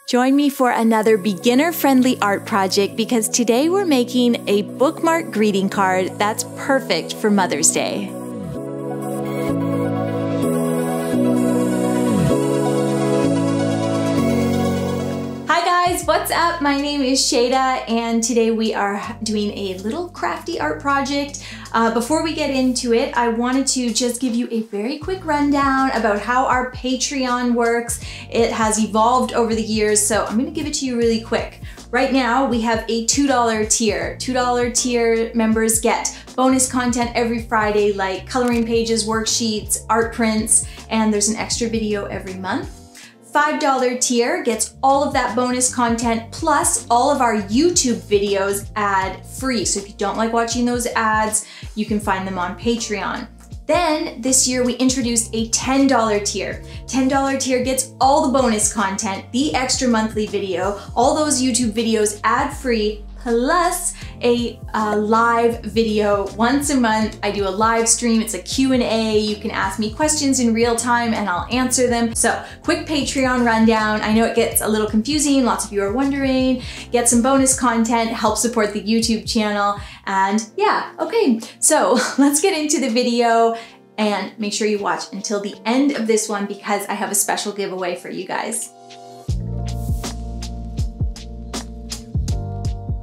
Join me for another beginner-friendly art project because today we're making a bookmark greeting card that's perfect for Mother's Day. What's up? My name is Shayda and today we are doing a little crafty art project. Before we get into it, I wanted to just give you a very quick rundown about how our Patreon works. It has evolved over the years, so I'm going to give it to you really quick. Right now we have a $2 tier. $2 tier members get bonus content every Friday like coloring pages, worksheets, art prints, and there's an extra video every month. $5 tier gets all of that bonus content plus all of our YouTube videos ad-free. So if you don't like watching those ads, you can find them on Patreon. Then this year we introduced a $10 tier. $10 tier gets all the bonus content, the extra monthly video, all those YouTube videos ad-free, plus a live video once a month. I do a live stream, it's a Q&A. You can ask me questions in real time and I'll answer them. So quick Patreon rundown. I know it gets a little confusing, lots of you are wondering. Get some bonus content, help support the YouTube channel, and yeah, okay. So let's get into the video and make sure you watch until the end of this one because I have a special giveaway for you guys.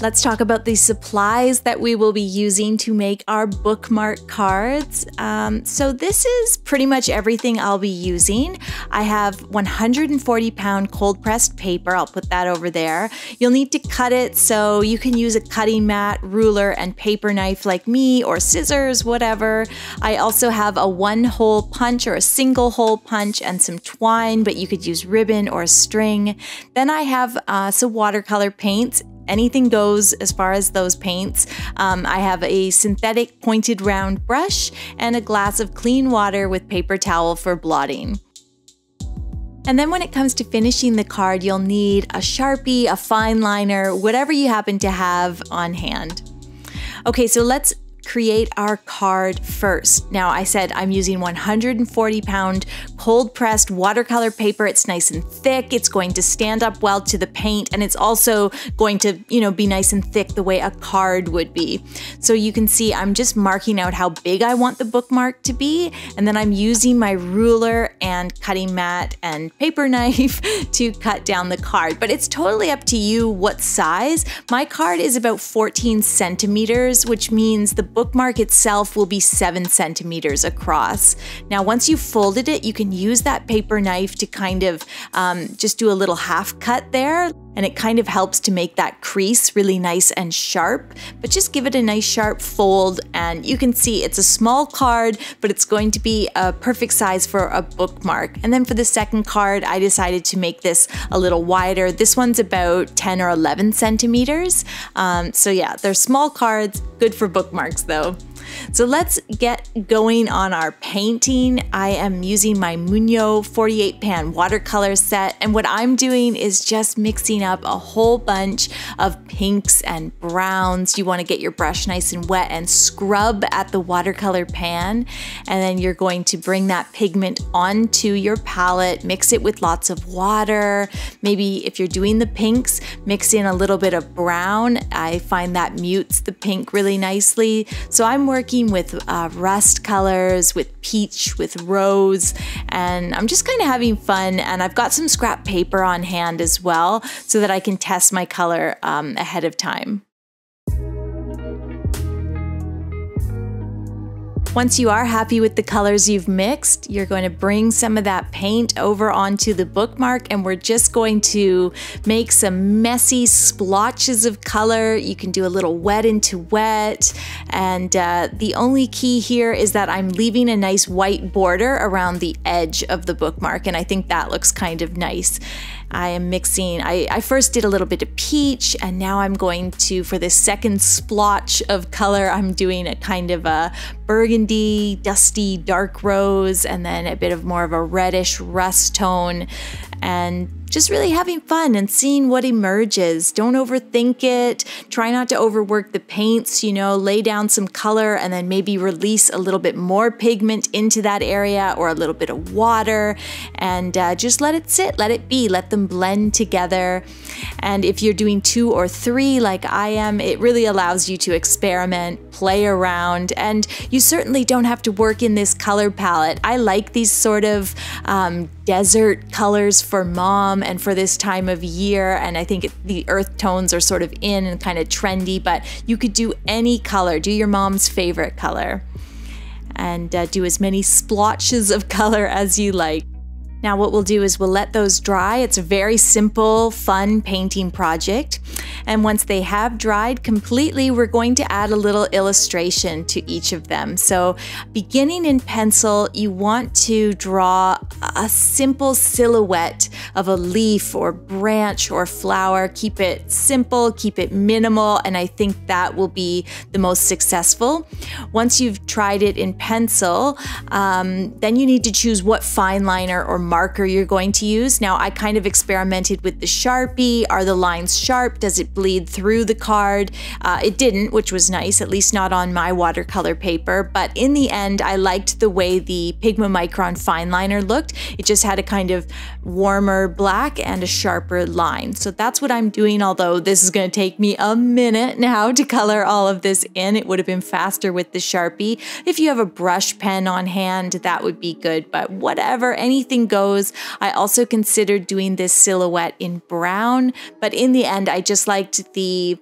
Let's talk about the supplies that we will be using to make our bookmark cards. So this is pretty much everything I'll be using. I have 140-pound cold pressed paper. I'll put that over there. You'll need to cut it, so you can use a cutting mat, ruler, and paper knife like me, or scissors, whatever. I also have a 1-hole punch or a single hole punch and some twine, but you could use ribbon or string. Then I have some watercolor paints. Anything goes as far as those paints. I have a synthetic pointed round brush and a glass of clean water with paper towel for blotting. And then when it comes to finishing the card, you'll need a Sharpie, a fine liner, whatever you happen to have on hand. Okay, so let's create our card first. Now I said I'm using 140-pound cold pressed watercolor paper. It's nice and thick. It's going to stand up well to the paint, and it's also going to, be nice and thick the way a card would be. So you can see I'm just marking out how big I want the bookmark to be, and then I'm using my ruler and cutting mat and paper knife to cut down the card. But it's totally up to you what size. My card is about 14 centimeters, which means the bookmark itself will be 7 centimeters across. Now, once you've folded it, you can use that paper knife to kind of just do a little half cut there, and it kind of helps to make that crease really nice and sharp. But just give it a nice sharp fold, and you can see it's a small card, but it's going to be a perfect size for a bookmark. And then for the second card, I decided to make this a little wider. This one's about 10 or 11 centimeters. So yeah, they're small cards, good for bookmarks though. So let's get going on our painting. I am using my Muñoz 48-pan watercolor set, and what I'm doing is just mixing up a whole bunch of pinks and browns. You want to get your brush nice and wet and scrub at the watercolor pan, and then you're going to bring that pigment onto your palette, mix it with lots of water. Maybe if you're doing the pinks, mix in a little bit of brown. I find that mutes the pink really nicely. So I'm working with rust colors, with peach, with rose, and I'm just kind of having fun, and I've got some scrap paper on hand as well so that I can test my color ahead of time. Once you are happy with the colors you've mixed, you're going to bring some of that paint over onto the bookmark, and we're just going to make some messy splotches of color. You can do a little wet into wet, and the only key here is that I'm leaving a nice white border around the edge of the bookmark, and I think that looks kind of nice. I am mixing, I first did a little bit of peach, and now I'm going to, for this second splotch of color, I'm doing a kind of a burgundy, dusty, dark rose, and then a bit of more of a reddish rust tone. and just really having fun and seeing what emerges. Don't overthink it. Try not to overwork the paints, you know, lay down some color and then maybe release a little bit more pigment into that area or a little bit of water, and just let it sit, let it be, let them blend together. And if you're doing 2 or 3 like I am, it really allows you to experiment, play around, and you certainly don't have to work in this color palette. I like these sort of desert colors for mom and for this time of year, and I think the earth tones are sort of in and kind of trendy, but you could do any color. Do your mom's favorite color and do as many splotches of color as you like. Now what we'll do is we'll let those dry. It's a very simple, fun painting project. And once they have dried completely, we're going to add a little illustration to each of them. So beginning in pencil, you want to draw a simple silhouette of a leaf or branch or flower. Keep it simple, keep it minimal, and I think that will be the most successful. Once you've tried it in pencil, then you need to choose what fine liner or marker you're going to use. Now, I kind of experimented with the Sharpie. Are the lines sharp? Does it bleed through the card? It didn't, which was nice, at least not on my watercolor paper. But in the end, I liked the way the Pigma Micron fine liner looked. It just had a kind of warmer black and a sharper line. So that's what I'm doing, although this is going to take me a minute now to color all of this in. It would have been faster with the Sharpie. If you have a brush pen on hand, that would be good, but whatever, anything goes. I also considered doing this silhouette in brown, but in the end, I just liked the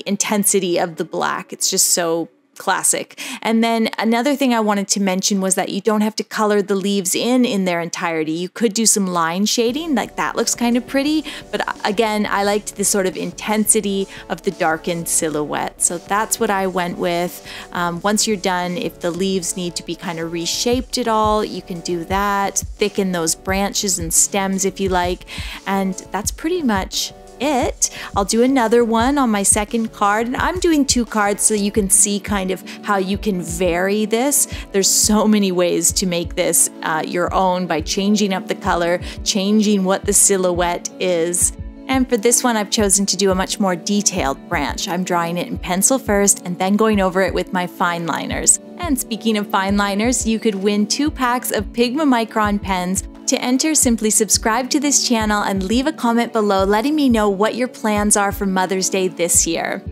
intensity of the black. It's just so classic. And then another thing I wanted to mention was that you don't have to color the leaves in their entirety. You could do some line shading, like that looks kind of pretty, but again, I liked the sort of intensity of the darkened silhouette. So that's what I went with. Once you're done, if the leaves need to be kind of reshaped at all, you can do that. Thicken those branches and stems if you like, and that's pretty much it. I'll do another one on my second card, and I'm doing 2 cards so you can see kind of how you can vary this. There's so many ways to make this your own by changing up the color, changing what the silhouette is. And for this one, I've chosen to do a much more detailed branch. I'm drawing it in pencil first and then going over it with my fine liners. And speaking of fine liners, you could win 2 packs of Pigma Micron pens. To enter, simply subscribe to this channel and leave a comment below letting me know what your plans are for Mother's Day this year.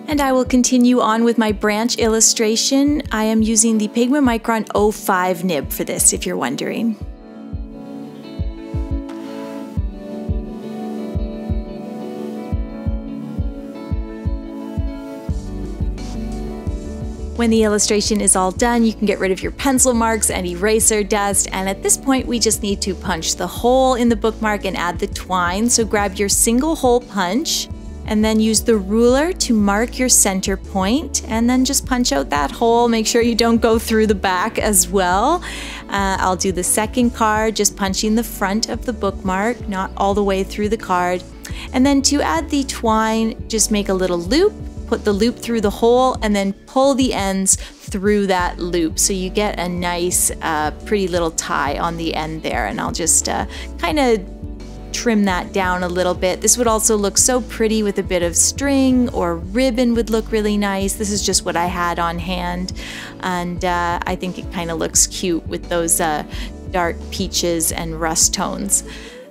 And I will continue on with my branch illustration. I am using the Pigma Micron 05 nib for this, if you're wondering. When the illustration is all done, you can get rid of your pencil marks and eraser dust, and at this point we just need to punch the hole in the bookmark and add the twine. So grab your single hole punch and then use the ruler to mark your center point, and then just punch out that hole. Make sure you don't go through the back as well. I'll do the second card, just punching the front of the bookmark, not all the way through the card. And then to add the twine, just make a little loop, put the loop through the hole, and then pull the ends through that loop. So you get a nice, pretty little tie on the end there. And I'll just kind of trim that down a little bit. This would also look so pretty with a bit of string or ribbon would look really nice. This is just what I had on hand. And I think it kind of looks cute with those dark peaches and rust tones.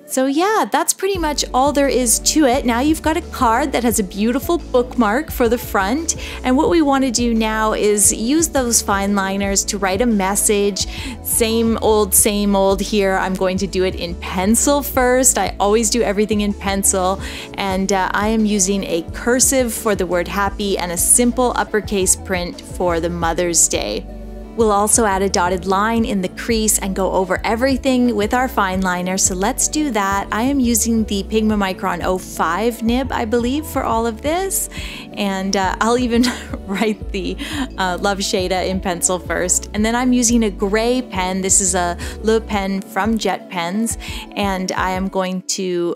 So yeah, that's pretty much all there is to it. Now you've got a card that has a beautiful bookmark for the front, and what we want to do now is use those fine liners to write a message. Same old here. I'm going to do it in pencil first. I always do everything in pencil, and I am using a cursive for the word happy and a simple uppercase print for the Mother's Day. We'll also add a dotted line in the crease and go over everything with our fine liner, so let's do that. I am using the Pigma Micron 05 nib, I believe, for all of this, and I'll even write the Love Shayda in pencil first. And then I'm using a gray pen. This is a Le Pen from Jet Pens, and I am going to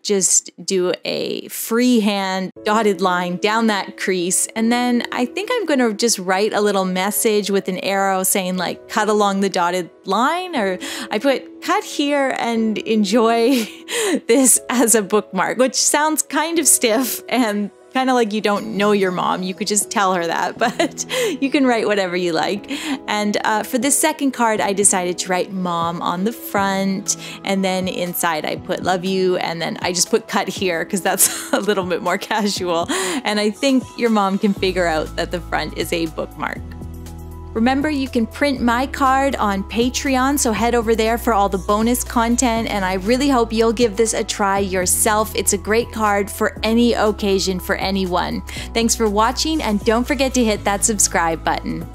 just do a freehand dotted line down that crease, and then I think I'm going to just write a little message with an arrow arrow saying like cut along the dotted line, or I put cut here and enjoy this as a bookmark, which sounds kind of stiff and kind of like you don't know your mom. You could just tell her that, but you can write whatever you like. And for this second card, I decided to write mom on the front, and then inside I put love you, and then I just put cut here because that's a little bit more casual. And I think your mom can figure out that the front is a bookmark. Remember, you can print my card on Patreon, so head over there for all the bonus content, and I really hope you'll give this a try yourself. It's a great card for any occasion, for anyone. Thanks for watching, and don't forget to hit that subscribe button.